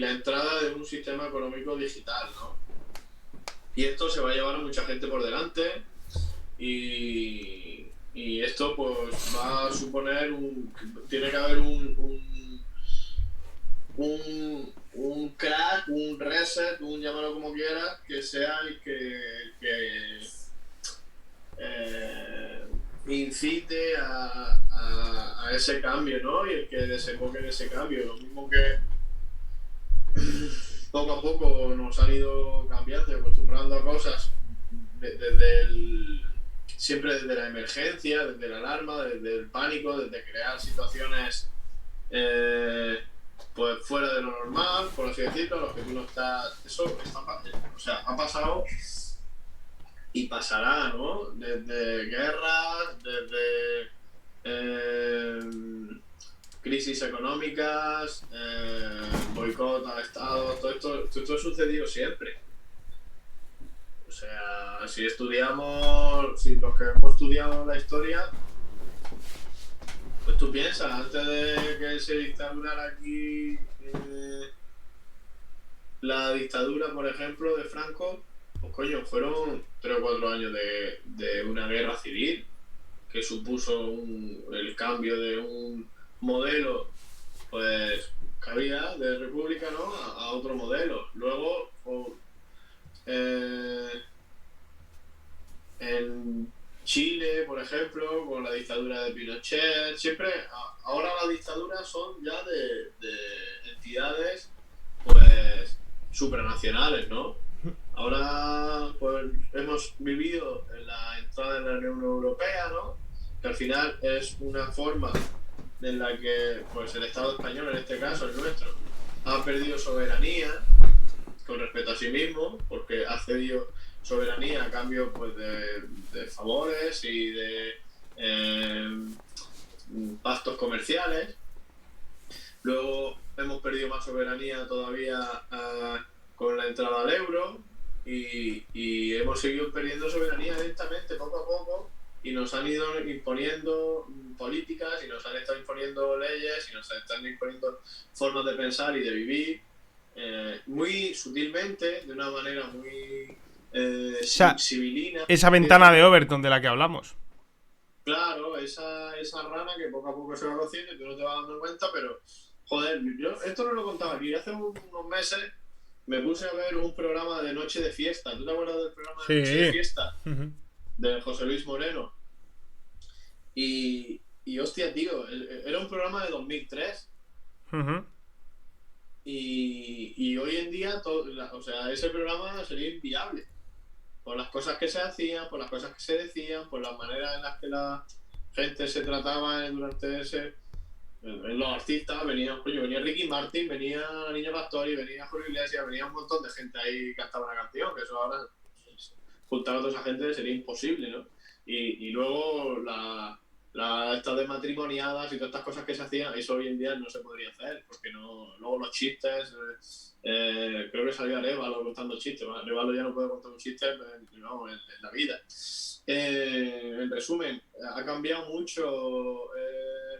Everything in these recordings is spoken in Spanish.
la entrada de un sistema económico digital, ¿no? Y esto se va a llevar a mucha gente por delante y esto pues va a suponer tiene que haber un crack, un reset, llámalo como quieras, que sea el que incite a ese cambio, ¿no? Y el que desemboque en ese cambio. Lo mismo que poco a poco nos han ido cambiando y acostumbrando a cosas siempre desde la emergencia, desde la alarma, desde el pánico, desde crear situaciones pues fuera de lo normal, por así decirlo, a los que tú no estás. Eso está, o sea, ha pasado y pasará, ¿no? Desde guerras, desde crisis económicas, boicot a estados, todo esto ha sucedido siempre. O sea, si los que hemos estudiado la historia, pues tú piensas, antes de que se instaurara aquí la dictadura, por ejemplo, de Franco, pues coño, fueron 3 o 4 años de una guerra civil que supuso el cambio de un modelo pues que había de república, ¿no? a otro modelo. Luego en Chile, por ejemplo, con la dictadura de Pinochet, ahora las dictaduras son ya de entidades pues supranacionales, ¿no? Ahora pues hemos vivido en la entrada en la Unión Europea, ¿no? Que al final es una forma en la que pues el Estado español, en este caso el nuestro, ha perdido soberanía con respecto a sí mismo, porque ha cedido soberanía a cambio pues de favores y de pactos comerciales. Luego hemos perdido más soberanía todavía con la entrada al euro y hemos seguido perdiendo soberanía lentamente, poco a poco, y nos han ido imponiendo políticas y nos han estado imponiendo leyes y nos están imponiendo formas de pensar y de vivir muy sutilmente, de una manera muy civilina. Esa ventana de Overton de la que hablamos. Claro, esa rana que poco a poco se va cociendo y tú no te vas dando cuenta, pero joder, yo esto no lo contaba aquí. Hace unos meses me puse a ver un programa de Noche de Fiesta. ¿Tú te acuerdas del programa de Noche de Sí. Fiesta? De José Luis Moreno. Y hostia, tío, era un programa de 2003. Y hoy en día, o sea, ese programa sería inviable. Por las cosas que se hacían, por las cosas que se decían, por las maneras en las que la gente se trataba durante los artistas. Venía Ricky Martin, venía la Niña Pastori, venía Julio Iglesias, venía un montón de gente ahí que cantaba una canción, que eso ahora, juntar a toda esa gente sería imposible, ¿no? Y luego estas de matrimoniadas y todas estas cosas que se hacían, eso hoy en día no se podría hacer, porque no. Luego los chistes, creo que salió Arévalo contando chistes. Arévalo ya no puede contar un chiste en la vida. En resumen, ha cambiado mucho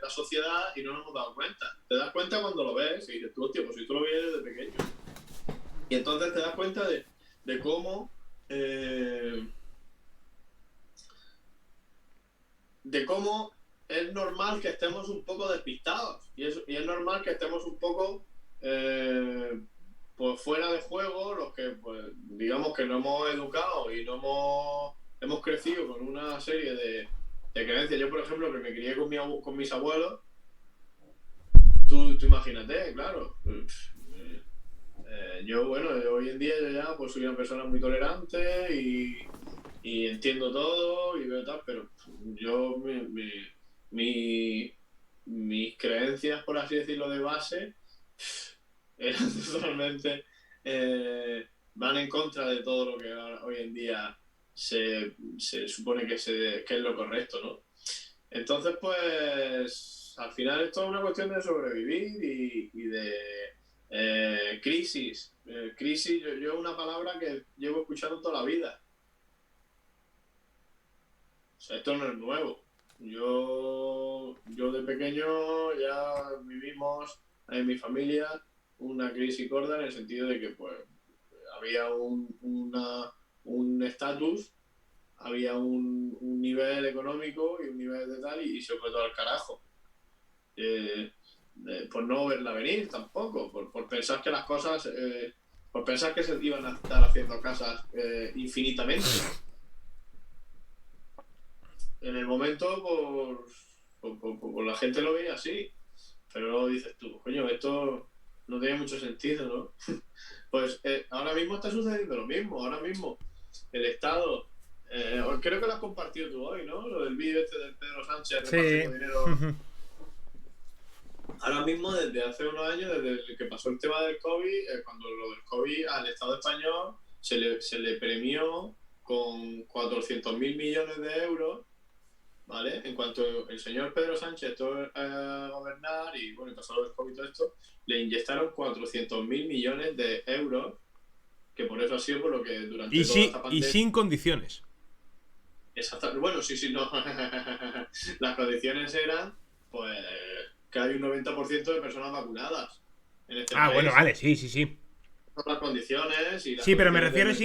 la sociedad y no nos hemos dado cuenta. Te das cuenta cuando lo ves y dices tú, hostia, pues si tú lo ves desde pequeño. Y entonces te das cuenta de cómo es normal que estemos un poco despistados y es normal que estemos un poco pues fuera de juego, los que pues digamos que no hemos educado y no hemos crecido con una serie de creencias. Yo, por ejemplo, que me crié con mis abuelos, tú imagínate, claro. Yo hoy en día yo ya pues soy una persona muy tolerante y entiendo todo y veo tal, pero yo mis creencias, por así decirlo, de base eran totalmente van en contra de todo lo que hoy en día se supone que es lo correcto, ¿no? Entonces, pues al final esto es una cuestión de sobrevivir y de crisis. Crisis, yo es una palabra que llevo escuchando toda la vida. O sea, esto no es nuevo. Yo de pequeño ya vivimos en mi familia una crisis gorda en el sentido de que pues había un estatus, había un nivel económico y un nivel de tal, y se fue todo al carajo. Por no verla venir tampoco, por pensar que las cosas, por pensar que se iban a estar haciendo casas infinitamente. En el momento, por la gente lo veía así, pero luego dices tú, coño, esto no tiene mucho sentido, ¿no? Pues ahora mismo está sucediendo lo mismo. Ahora mismo el Estado, creo que lo has compartido tú hoy, ¿no? Lo del vídeo este del Pedro Sánchez repartiendo dinero. Ahora mismo, desde hace unos años, desde que pasó el tema del COVID, cuando lo del COVID al Estado español se le premió con 400.000 millones de euros, ¿vale? En cuanto el señor Pedro Sánchez estuvo a gobernar y bueno, pasó lo del COVID y todo esto, le inyectaron 400.000 millones de euros, que por eso ha sido por lo que durante toda esta pandemia... Y sin condiciones. Exacto. Bueno, sí, no. Las condiciones eran, pues, que hay un 90% de personas vacunadas en este país. Bueno, vale, sí. Son las condiciones y las Sí, pero me condiciones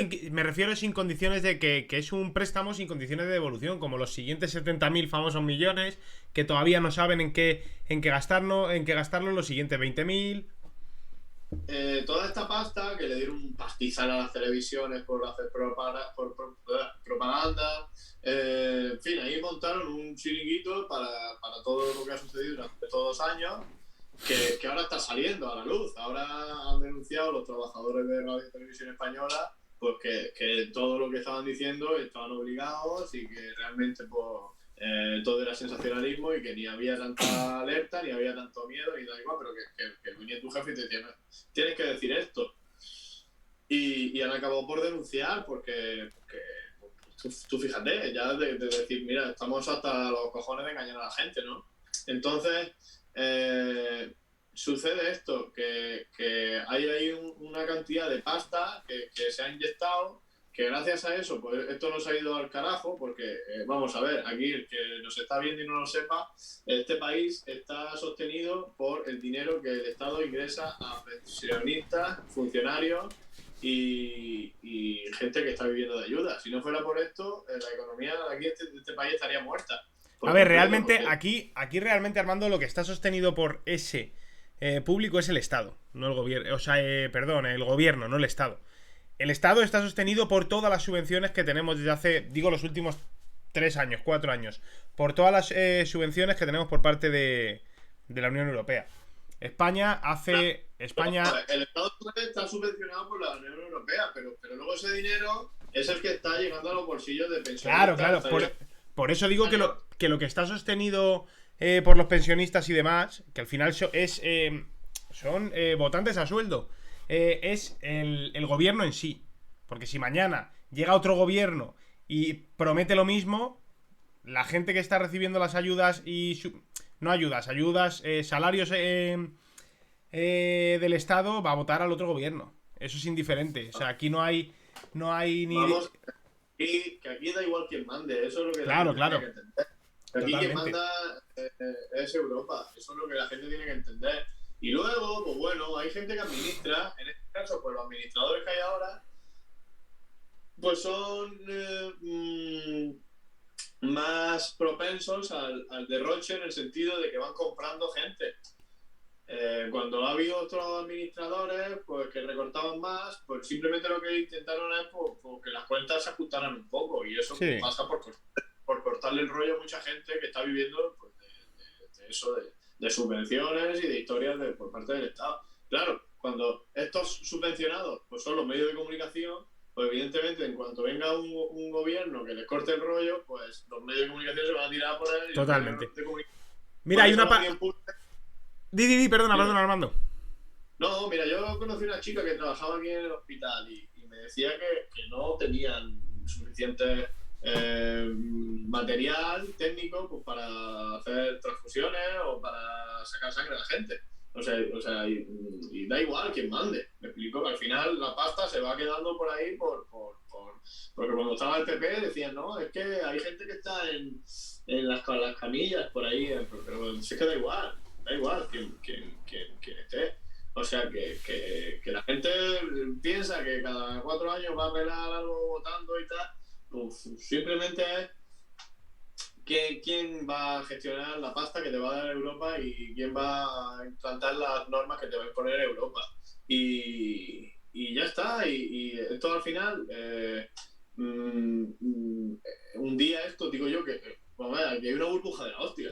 refiero sin condiciones de que es un préstamo sin condiciones de devolución, como los siguientes 70.000 famosos millones, que todavía no saben en qué gastarlo los siguientes 20.000. Toda esta pasta que le dieron un pastizal a las televisiones por hacer propaganda, en fin, ahí montaron un chiringuito para todo lo que ha sucedido durante todos los años, que ahora está saliendo a la luz. Ahora han denunciado los trabajadores de Radio y Televisión Española pues que todo lo que estaban diciendo estaban obligados y que realmente pues todo era sensacionalismo y que ni había tanta alerta, ni había tanto miedo, y da igual, pero que venía tu jefe y te tienes que decir esto. Y han acabado por denunciar porque tú fíjate, ya de decir, mira, estamos hasta los cojones de engañar a la gente, ¿no? Entonces, sucede esto, que hay ahí una cantidad de pasta que se ha inyectado, que gracias a eso, pues esto nos ha ido al carajo, porque, vamos a ver, aquí el que nos está viendo y no lo sepa, este país está sostenido por el dinero que el Estado ingresa a pensionistas, funcionarios y gente que está viviendo de ayuda. Si no fuera por esto, la economía de aquí de este país estaría muerta. A ver, realmente, aquí realmente, Armando, lo que está sostenido por ese público es el Estado, no el gobierno. O sea, perdón, el gobierno, no el Estado. El Estado está sostenido por todas las subvenciones que tenemos desde hace, digo, los últimos 3 años, 4 años. Por todas las subvenciones que tenemos por parte de la Unión Europea. España hace... El Estado está subvencionado por la Unión Europea, pero luego ese dinero es el que está llegando a los bolsillos de pensionistas. Claro. Por eso digo que lo que está sostenido por los pensionistas y demás, que al final son votantes a sueldo, es el gobierno en sí. Porque si mañana llega otro gobierno y promete lo mismo, la gente que está recibiendo las ayudas salarios del Estado va a votar al otro gobierno. Eso es indiferente. O sea, aquí no hay ni... Vamos, que aquí da igual quien mande. Eso es lo que Claro. tiene que entender. Aquí Totalmente. quien manda es Europa. Eso es lo que la gente tiene que entender. Y luego, pues bueno, hay gente que administra. En este caso, pues los administradores que hay ahora, pues son más propensos al derroche, en el sentido de que van comprando gente. Cuando ha habido otros administradores pues que recortaban más, pues simplemente lo que intentaron es pues que las cuentas se ajustaran un poco, y eso Sí. pasa por cortarle el rollo a mucha gente que está viviendo pues, de eso, de subvenciones y de historias por parte del Estado. Claro, cuando estos subvencionados pues son los medios de comunicación, pues evidentemente en cuanto venga un gobierno que les corte el rollo, pues los medios de comunicación se van a tirar por él. Totalmente. Mira, hay una perdona, Armando. No, mira, yo conocí una chica que trabajaba aquí en el hospital y me decía que no tenían suficiente material técnico pues, para hacer transfusiones o para sacar sangre a la gente. O sea y da igual quien mande. Me explico que al final la pasta se va quedando por ahí porque cuando estaba el PP decían, no, es que hay gente que está en las camillas por ahí, pero es que da igual quien esté. O sea que la gente piensa que cada 4 años va a arreglar algo votando y tal. Pues simplemente es quién va a gestionar la pasta que te va a dar Europa y quién va a implantar las normas que te va a imponer Europa. Y ya está. Y esto al final, un día esto, digo yo, vamos a ver, que hay una burbuja de la hostia.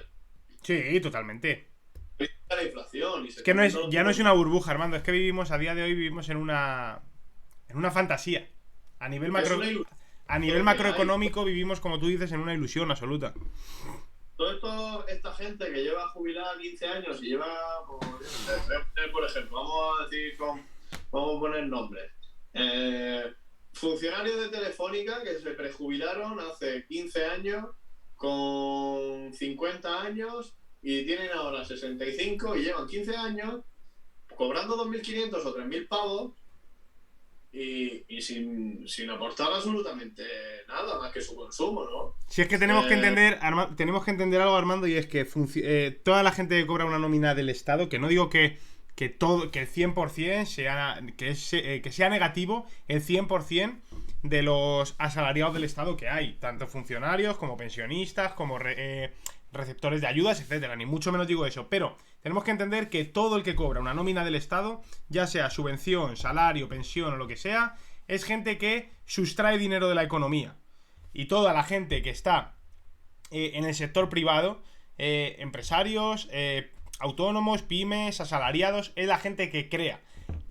Sí, totalmente. La inflación y se Es que están viendo ya no los es una burbuja, Armando, es que a día de hoy vivimos en una fantasía. A nivel que es macro, una ilusión a nivel que hay. macroeconómico vivimos, como tú dices, en una ilusión absoluta. Esta gente que lleva jubilada 15 años y lleva, por ejemplo, vamos a decir, vamos a poner nombres. Funcionarios de Telefónica que se prejubilaron hace 15 años con 50 años y tienen ahora 65 y llevan 15 años cobrando 2.500 o 3.000 pavos y sin aportar absolutamente nada más que su consumo, ¿no? Si es que tenemos que entender algo, Armando, y es que toda la gente que cobra una nómina del Estado, que no digo que el 100% que sea negativo, el 100% de los asalariados del Estado que hay, tanto funcionarios como pensionistas, como receptores de ayudas, etcétera, ni mucho menos digo eso, pero tenemos que entender que todo el que cobra una nómina del Estado, ya sea subvención, salario, pensión o lo que sea, es gente que sustrae dinero de la economía. Y toda la gente que está en el sector privado, empresarios, autónomos, pymes, asalariados, es la gente que crea.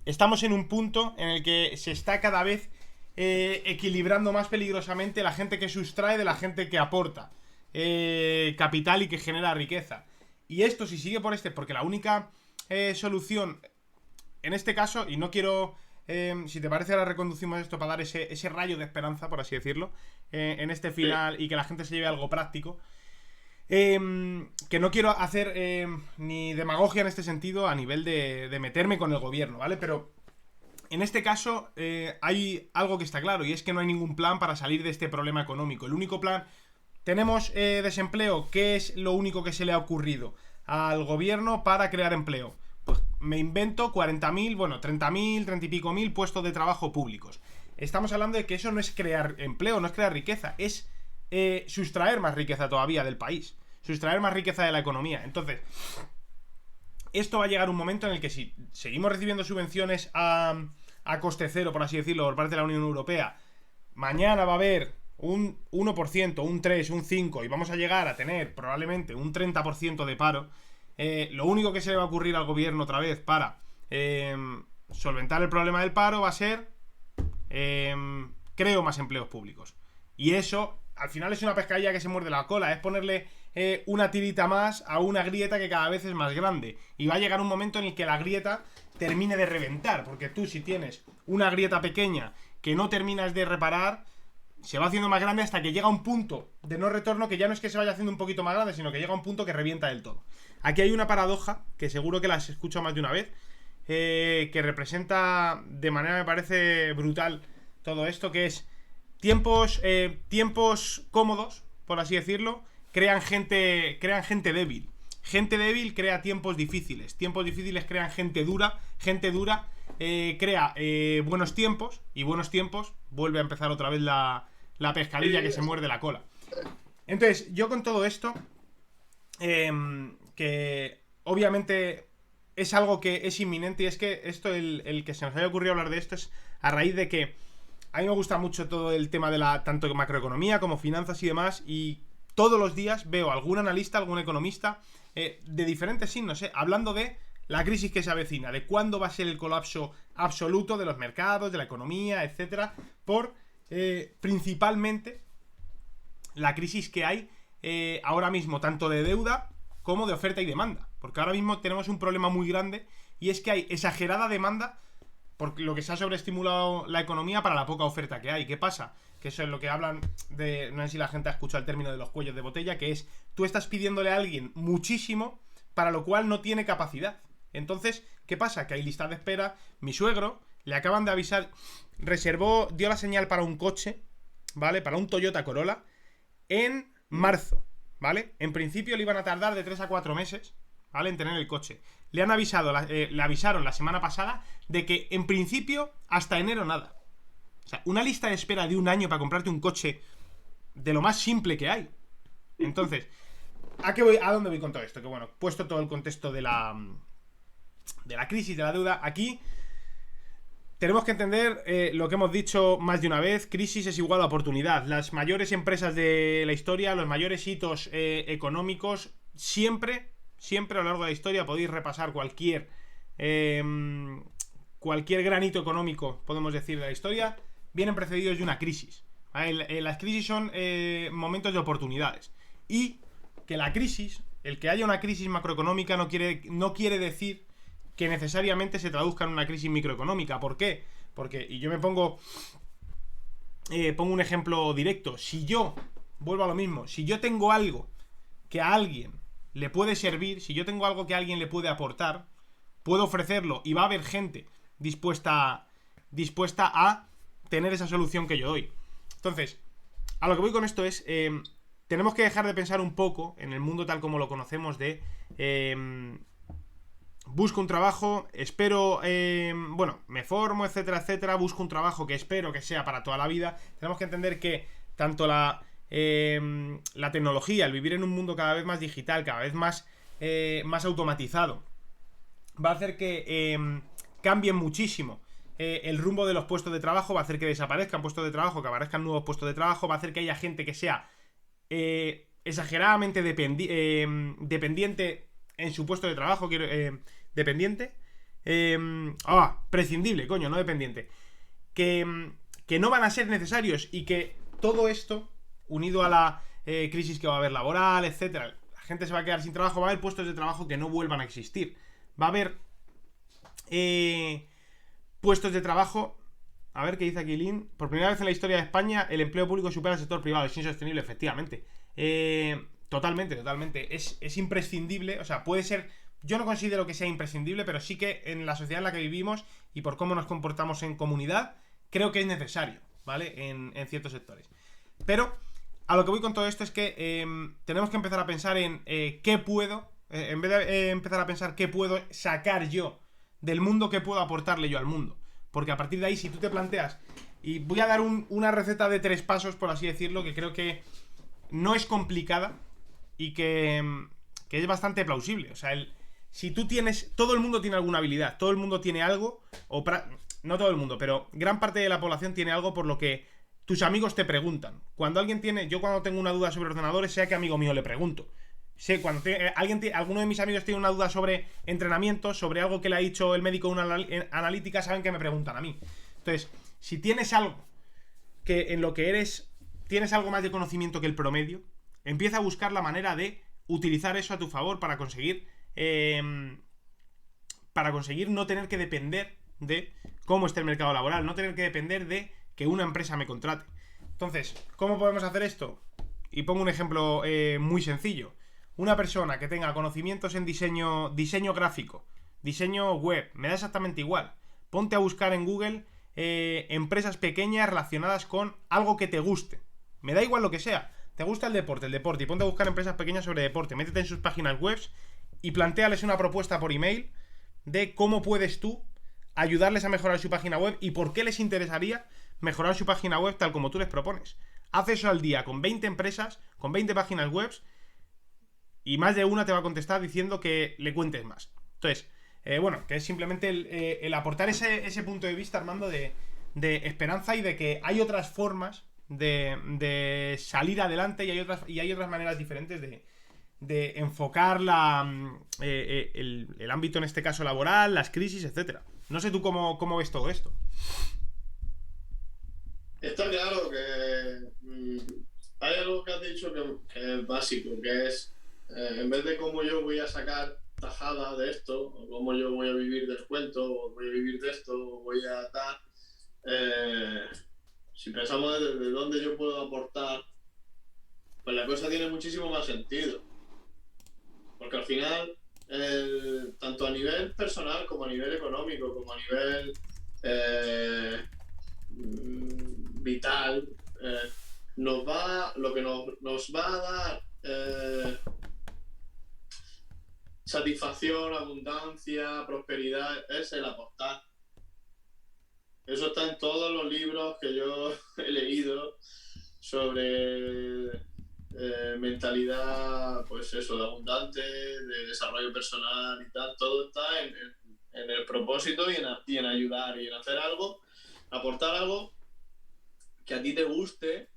Estamos en un punto en el que se está cada vez equilibrando más peligrosamente la gente que sustrae de la gente que aporta capital y que genera riqueza. Y esto, si sigue por porque la única solución en este caso, y no quiero, si te parece, ahora reconducimos esto para dar ese rayo de esperanza, por así decirlo, en este final, y que la gente se lleve algo práctico. Que no quiero hacer ni demagogia en este sentido a nivel de meterme con el gobierno, ¿vale? Pero en este caso hay algo que está claro, y es que no hay ningún plan para salir de este problema económico. El único plan... Tenemos desempleo. ¿Qué es lo único que se le ha ocurrido al gobierno para crear empleo? Pues me invento 40.000, bueno, 30.000, 30 y pico mil puestos de trabajo públicos. Estamos hablando de que eso no es crear empleo, no es crear riqueza, es sustraer más riqueza todavía del país, sustraer más riqueza de la economía. Entonces, esto va a llegar un momento en el que si seguimos recibiendo subvenciones a coste cero, por así decirlo, por parte de la Unión Europea, mañana va a haber un 1%, un 3%, un 5% y vamos a llegar a tener probablemente un 30% de paro. Lo único que se le va a ocurrir al gobierno otra vez para solventar el problema del paro va a ser creo más empleos públicos. Y eso al final es una pescadilla que se muerde la cola, es ponerle una tirita más a una grieta que cada vez es más grande, y va a llegar un momento en el que la grieta termine de reventar, porque tú, si tienes una grieta pequeña que no terminas de reparar, se va haciendo más grande hasta que llega un punto de no retorno, que ya no es que se vaya haciendo un poquito más grande, sino que llega un punto que revienta del todo. Aquí hay una paradoja, que seguro que las escucho más de una vez, que representa de manera, me parece, brutal todo esto, que es tiempos cómodos, por así decirlo, crean gente débil. Gente débil crea tiempos difíciles crean gente dura crea buenos tiempos, y buenos tiempos vuelve a empezar otra vez la pescadilla que se muerde la cola. Entonces, yo con todo esto, que obviamente es algo que es inminente, y es que esto, el que se nos haya ocurrido hablar de esto es a raíz de que a mí me gusta mucho todo el tema de tanto macroeconomía como finanzas y demás, y todos los días veo algún analista, algún economista de diferentes signos, hablando de la crisis que se avecina, de cuándo va a ser el colapso absoluto de los mercados, de la economía, etcétera, por principalmente la crisis que hay ahora mismo, tanto de deuda como de oferta y demanda, porque ahora mismo tenemos un problema muy grande, y es que hay exagerada demanda por lo que se ha sobreestimulado la economía para la poca oferta que hay. ¿Qué pasa? Que eso es lo que hablan de, no sé si la gente ha escuchado el término de los cuellos de botella, que es, tú estás pidiéndole a alguien muchísimo para lo cual no tiene capacidad. Entonces, ¿qué pasa? Que hay lista de espera. Mi suegro, le acaban de avisar, dio la señal para un coche, ¿vale? Para un Toyota Corolla en marzo, ¿vale? En principio le iban a tardar de 3 a 4 meses, ¿vale? En tener el coche. Le avisaron la semana pasada de que en principio hasta enero nada. O sea, una lista de espera de un año para comprarte un coche de lo más simple que hay. Entonces, ¿a dónde voy con todo esto? Que bueno, puesto todo el contexto de la crisis, de la deuda, aquí tenemos que entender lo que hemos dicho más de una vez: crisis es igual a oportunidad. Las mayores empresas de la historia, los mayores hitos económicos, siempre a lo largo de la historia, podéis repasar cualquier granito económico, podemos decir, de la historia, vienen precedidos de una crisis. Las crisis son momentos de oportunidades. Y que la crisis, el que haya una crisis macroeconómica, no quiere decir que necesariamente se traduzca en una crisis microeconómica. ¿Por qué? Porque, y yo me pongo un ejemplo directo. Si yo, vuelvo a lo mismo, si yo tengo algo que a alguien le puede servir, si yo tengo algo que a alguien le puede aportar, puedo ofrecerlo y va a haber gente dispuesta a tener esa solución que yo doy. Entonces, a lo que voy con esto es, tenemos que dejar de pensar un poco en el mundo tal como lo conocemos de busco un trabajo, espero, me formo, etcétera, etcétera, busco un trabajo que espero que sea para toda la vida. Tenemos que entender que tanto la tecnología, el vivir en un mundo cada vez más digital, cada vez más automatizado, va a hacer que cambien muchísimo el rumbo de los puestos de trabajo, va a hacer que desaparezcan puestos de trabajo, que aparezcan nuevos puestos de trabajo, va a hacer que haya gente que sea exageradamente dependiente en su puesto de trabajo, prescindible, coño, no dependiente, que no van a ser necesarios, y que todo esto, unido a la crisis que va a haber laboral, etcétera, la gente se va a quedar sin trabajo, va a haber puestos de trabajo que no vuelvan a existir, va a haber puestos de trabajo. A ver qué dice aquí Lin. Por primera vez en la historia de España, el empleo público supera al sector privado. Es insostenible, efectivamente. Totalmente. Es imprescindible. O sea, puede ser. Yo no considero que sea imprescindible, pero sí que en la sociedad en la que vivimos y por cómo nos comportamos en comunidad, creo que es necesario, ¿vale? En ciertos sectores. Pero a lo que voy con todo esto es que tenemos que empezar a pensar en qué puedo. En vez de empezar a pensar qué puedo sacar yo del mundo, qué puedo aportarle yo al mundo. Porque a partir de ahí, si tú te planteas, y voy a dar una receta de 3 pasos, por así decirlo, que creo que no es complicada y que es bastante plausible. O sea, si tú tienes, todo el mundo tiene alguna habilidad, todo el mundo tiene algo, no todo el mundo, pero gran parte de la población tiene algo por lo que tus amigos te preguntan. Cuando cuando tengo una duda sobre ordenadores, sea que amigo mío le pregunto. Cuando alguno de mis amigos tiene una duda sobre entrenamiento, sobre algo que le ha dicho el médico de una analítica, saben que me preguntan a mí. Entonces, si tienes algo que en lo que eres, tienes algo más de conocimiento que el promedio, empieza a buscar la manera de utilizar eso a tu favor para conseguir no tener que depender de cómo esté el mercado laboral, no tener que depender de que una empresa me contrate. Entonces, ¿cómo podemos hacer esto? Y pongo un ejemplo muy sencillo. Una persona que tenga conocimientos en diseño gráfico, diseño web, me da exactamente igual. Ponte a buscar en Google empresas pequeñas relacionadas con algo que te guste. Me da igual lo que sea. Te gusta el deporte, y ponte a buscar empresas pequeñas sobre deporte. Métete en sus páginas web y plantéales una propuesta por email de cómo puedes tú ayudarles a mejorar su página web y por qué les interesaría mejorar su página web tal como tú les propones. Haz eso al día con 20 empresas, con 20 páginas web, y más de una te va a contestar diciendo que le cuentes más. Entonces, que es simplemente el aportar ese punto de vista, Armando, de esperanza y de que hay otras formas de salir adelante, y hay otras maneras diferentes de enfocar el ámbito, en este caso laboral, las crisis, etcétera. No sé tú cómo ves todo esto. Está claro que hay algo que has dicho que es básico, que es en vez de cómo yo voy a sacar tajada de esto, o cómo yo voy a vivir del cuento, o voy a vivir de esto, o voy a dar, si pensamos de dónde yo puedo aportar, pues la cosa tiene muchísimo más sentido. Porque al final, tanto a nivel personal como a nivel económico, como a nivel vital, lo que nos va a dar satisfacción, abundancia, prosperidad, es el aportar. Eso está en todos los libros que yo he leído sobre mentalidad, pues eso, de abundante, de desarrollo personal y tal. Todo está en el propósito y en ayudar y en hacer algo, aportar algo que a ti te guste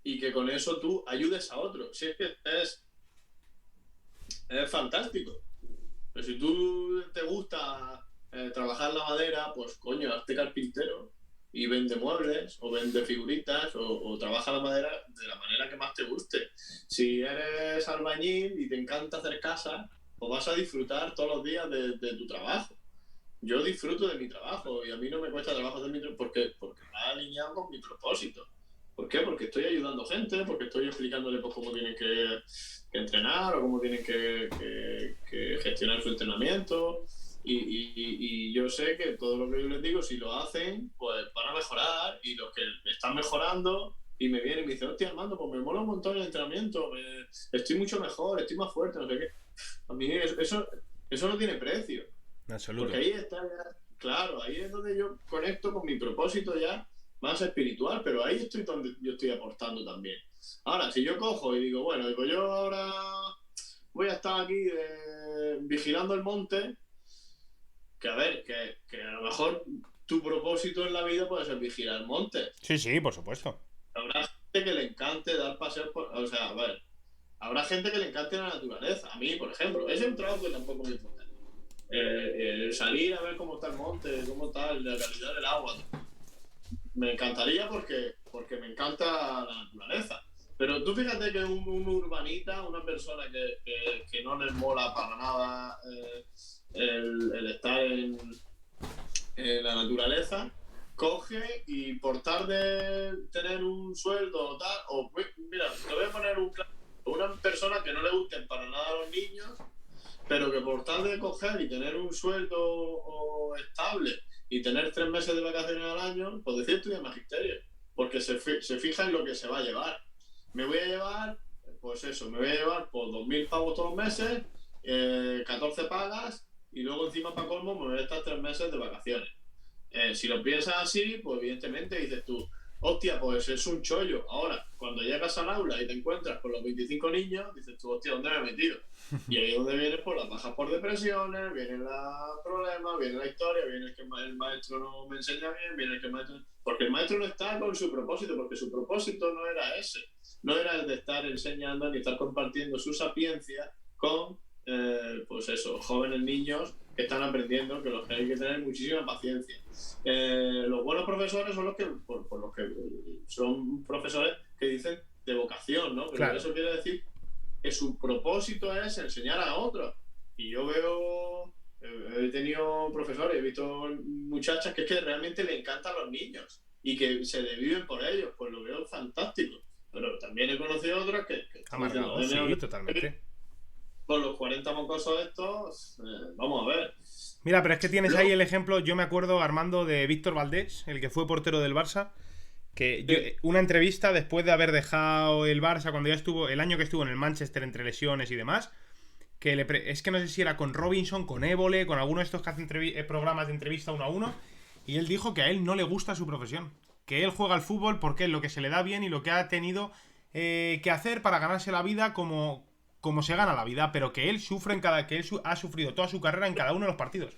y que con eso tú ayudes a otros. Si es que es fantástico. Pero si tú te gusta trabajar la madera, pues coño, hazte carpintero y vende muebles o vende figuritas o trabaja la madera de la manera que más te guste. Si eres albañil y te encanta hacer casas, pues vas a disfrutar todos los días de tu trabajo. Yo disfruto de mi trabajo y a mí no me cuesta trabajo hacer mi trabajo porque va alineado con mi propósito. ¿Por qué? Porque estoy ayudando gente, porque estoy explicándole pues, cómo tienen que entrenar o cómo tienen que gestionar su entrenamiento. Y yo sé que todo lo que yo les digo, si lo hacen, pues van a mejorar. Y los que están mejorando y me vienen y me dicen, hostia, Armando, pues me mola un montón el entrenamiento, estoy mucho mejor, estoy más fuerte, no sé qué. A mí eso no tiene precio. Absoluto. Porque ahí está, claro, ahí es donde yo conecto con mi propósito ya más espiritual, pero ahí estoy donde yo estoy aportando también. Ahora, si yo cojo y digo, bueno, digo, yo ahora voy a estar aquí vigilando el monte, que a ver, que a lo mejor tu propósito en la vida puede ser vigilar el monte. Sí, por supuesto. Habrá gente que le encante dar paseos o sea, a ver, habrá gente que le encante la naturaleza. A mí, por ejemplo, ese es un trabajo que tampoco me importa. Salir a ver cómo está el monte, cómo está la calidad del agua. Me encantaría porque me encanta la naturaleza. Pero tú fíjate que un urbanita, una persona que no le mola para nada el estar en la naturaleza, coge y por tal de tener un sueldo o tal, o mira, te voy a poner una persona que no le gusten para nada a los niños, pero que por tal de coger y tener un sueldo estable y tener 3 meses de vacaciones al año, pues decir estudia magisterio, porque se fija en lo que se va a llevar. Me voy a llevar, pues eso, me voy a llevar por 2.000 pavos todos los meses, 14 pagas, y luego encima para colmo me voy a estar 3 meses de vacaciones. Si lo piensas así, pues evidentemente dices tú, hostia, pues es un chollo. Ahora, cuando llegas al aula y te encuentras con los 25 niños, dices tú, hostia, ¿dónde me he metido? Y ahí es donde vienes por las bajas por depresiones, vienen los problemas, viene la historia, viene que el maestro no me enseña bien, viene que el maestro... Porque el maestro no está con su propósito, porque su propósito no era ese. No era el de estar enseñando ni estar compartiendo su sapiencia con, pues eso, jóvenes niños que están aprendiendo, que los que hay que tener muchísima paciencia. Los buenos profesores son los que, por los que son profesores que dicen de vocación, ¿no? Pero claro, eso quiere decir que su propósito es enseñar a otros. Y yo veo, he tenido profesores, he visto muchachas que es que realmente le encantan los niños y que se desviven por ellos, pues lo veo fantástico. Pero también he conocido otros que amargados, sí, totalmente. Con los 40 mocosos estos, vamos a ver. Mira, pero es que tienes ahí el ejemplo, yo me acuerdo, Armando, de Víctor Valdés, el que fue portero del Barça, que yo, una entrevista después de haber dejado el Barça, cuando ya estuvo, el año que estuvo en el Manchester entre lesiones y demás, que es que no sé si era con Robinson, con Évole, con alguno de estos que hacen programas de entrevista 1 a 1, y él dijo que a él no le gusta su profesión, que él juega al fútbol porque es lo que se le da bien y lo que ha tenido que hacer para ganarse la vida como se gana la vida, pero que él sufre que él ha sufrido toda su carrera en cada uno de los partidos.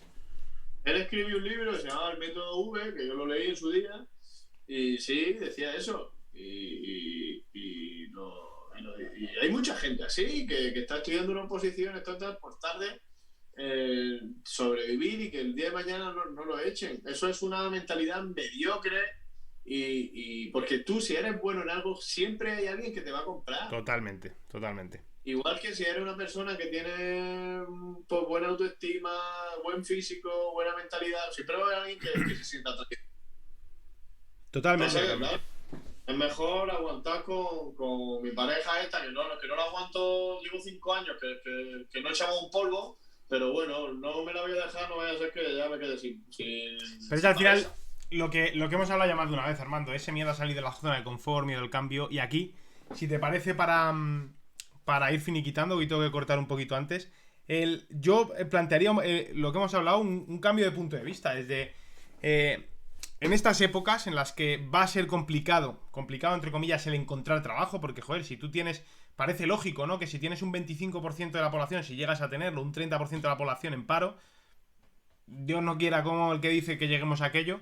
Él escribió un libro que se llamaba El Método V, que yo lo leí en su día, y sí, decía eso. Y hay mucha gente así, que está estudiando una oposición, está por tarde sobrevivir y que el día de mañana no lo echen. Eso es una mentalidad mediocre. Y porque tú, si eres bueno en algo, siempre hay alguien que te va a comprar. Totalmente. Igual que si eres una persona que tiene pues, buena autoestima, buen físico, buena mentalidad, siempre va a haber alguien que se sienta atraído. Totalmente. Entonces, es mejor aguantar con mi pareja esta, que no la aguanto, llevo 5 años, que no echamos un polvo, pero bueno, no me la voy a dejar, no vaya a ser que ya me quede sin pero es al final lo que hemos hablado ya más de una vez, Armando, ese miedo a salir de la zona de confort, miedo al cambio, y aquí, si te parece para ir finiquitando, hoy tengo que cortar un poquito antes, Yo plantearía lo que hemos hablado, un cambio de punto de vista. Desde en estas épocas en las que va a ser complicado entre comillas, el encontrar trabajo, porque, joder, si tú tienes, parece lógico, ¿no? Que si tienes un 25% de la población, si llegas a tenerlo, un 30% de la población en paro, Dios no quiera como el que dice que lleguemos a aquello,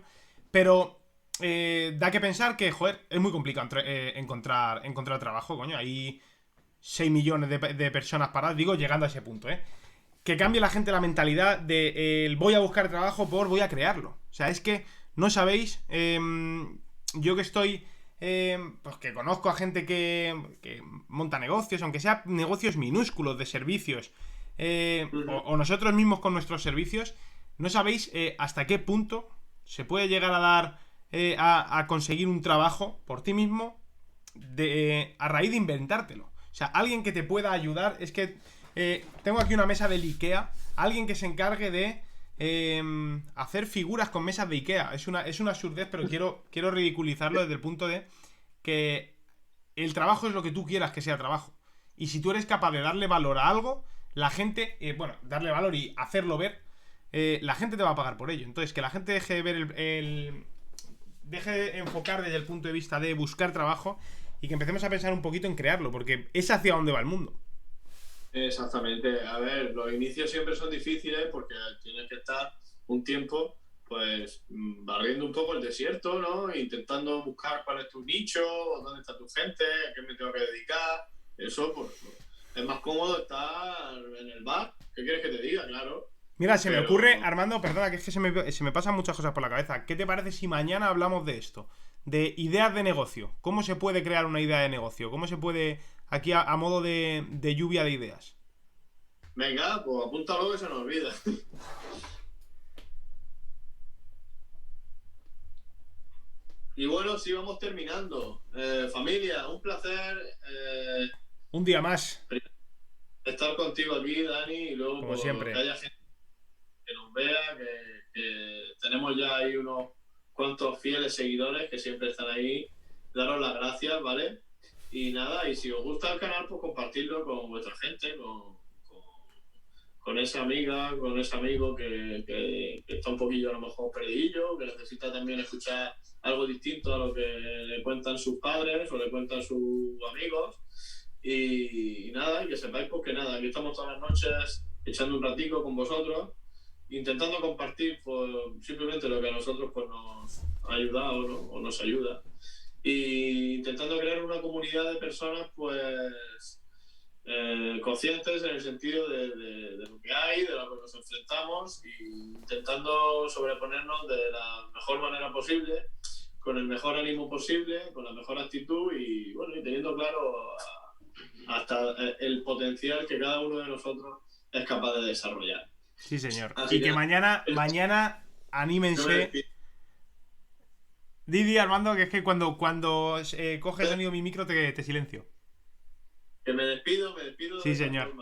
pero da que pensar que, joder, es muy complicado encontrar trabajo, coño. Hay 6 millones de personas paradas, digo, llegando a ese punto, ¿eh? Que cambie la gente la mentalidad de voy a buscar trabajo por voy a crearlo. O sea, es que no sabéis, yo que estoy, pues que conozco a gente que monta negocios, aunque sea negocios minúsculos de servicios, o nosotros mismos con nuestros servicios, no sabéis hasta qué punto se puede llegar a dar a conseguir un trabajo por ti mismo a raíz de inventártelo. O sea, alguien que te pueda ayudar. Es que tengo aquí una mesa del IKEA. Alguien que se encargue de hacer figuras con mesas de IKEA. Es una absurdez, pero quiero ridiculizarlo desde el punto de que el trabajo es lo que tú quieras que sea trabajo. Y si tú eres capaz de darle valor a algo, la gente, darle valor y hacerlo ver, la gente te va a pagar por ello. Entonces, que la gente deje de ver deje de enfocar desde el punto de vista de buscar trabajo y que empecemos a pensar un poquito en crearlo, porque es hacia donde va el mundo. Exactamente. A ver, los inicios siempre son difíciles porque tienes que estar un tiempo, pues, barriendo un poco el desierto, ¿no? Intentando buscar cuál es tu nicho, dónde está tu gente, a qué me tengo que dedicar. Eso, pues, es más cómodo estar en el bar. ¿Qué quieres que te diga? Claro. Mira, se me ocurre, Armando, perdona, que es que se me pasan muchas cosas por la cabeza. ¿Qué te parece si mañana hablamos de esto? De ideas de negocio. ¿Cómo se puede crear una idea de negocio? ¿Cómo se puede, aquí a modo de lluvia de ideas? Venga, pues apúntalo que se nos olvida. Y bueno, sí, vamos terminando. Familia, un placer un día más estar contigo aquí, Dani, y luego como siempre. Que haya gente que nos vea, que tenemos ya ahí unos cuantos fieles seguidores que siempre están ahí. Daros las gracias, ¿vale? Y nada, y si os gusta el canal, pues compartirlo con vuestra gente, con esa amiga, con ese amigo que está un poquillo a lo mejor perdidillo, que necesita también escuchar algo distinto a lo que le cuentan sus padres o le cuentan sus amigos. Y nada, y que sepáis pues que nada, aquí estamos todas las noches echando un ratico con vosotros, intentando compartir pues, simplemente lo que a nosotros pues, nos ha ayudado, ¿no? O nos ayuda. Y intentando crear una comunidad de personas pues conscientes en el sentido de lo que hay, de lo que nos enfrentamos, y intentando sobreponernos de la mejor manera posible, con el mejor ánimo posible, con la mejor actitud y bueno, y teniendo claro hasta el potencial que cada uno de nosotros es capaz de desarrollar. Sí, señor. Así y que mañana anímense. Didi, Armando, que es que cuando coges sonido mi micro te silencio. Que me despido. Sí, señor.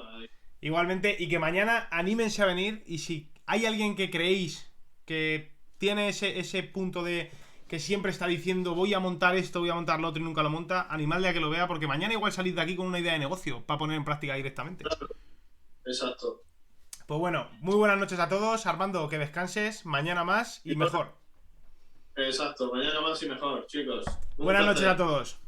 Igualmente, y que mañana anímense a venir, y si hay alguien que creéis que tiene ese punto de que siempre está diciendo voy a montar esto, voy a montar lo otro y nunca lo monta, animadle a que lo vea, porque mañana igual salid de aquí con una idea de negocio para poner en práctica directamente. Claro. Exacto. Pues bueno, muy buenas noches a todos. Armando, que descanses, mañana más y mejor. Exacto, mañana más y mejor, chicos. Buenas noches a todos.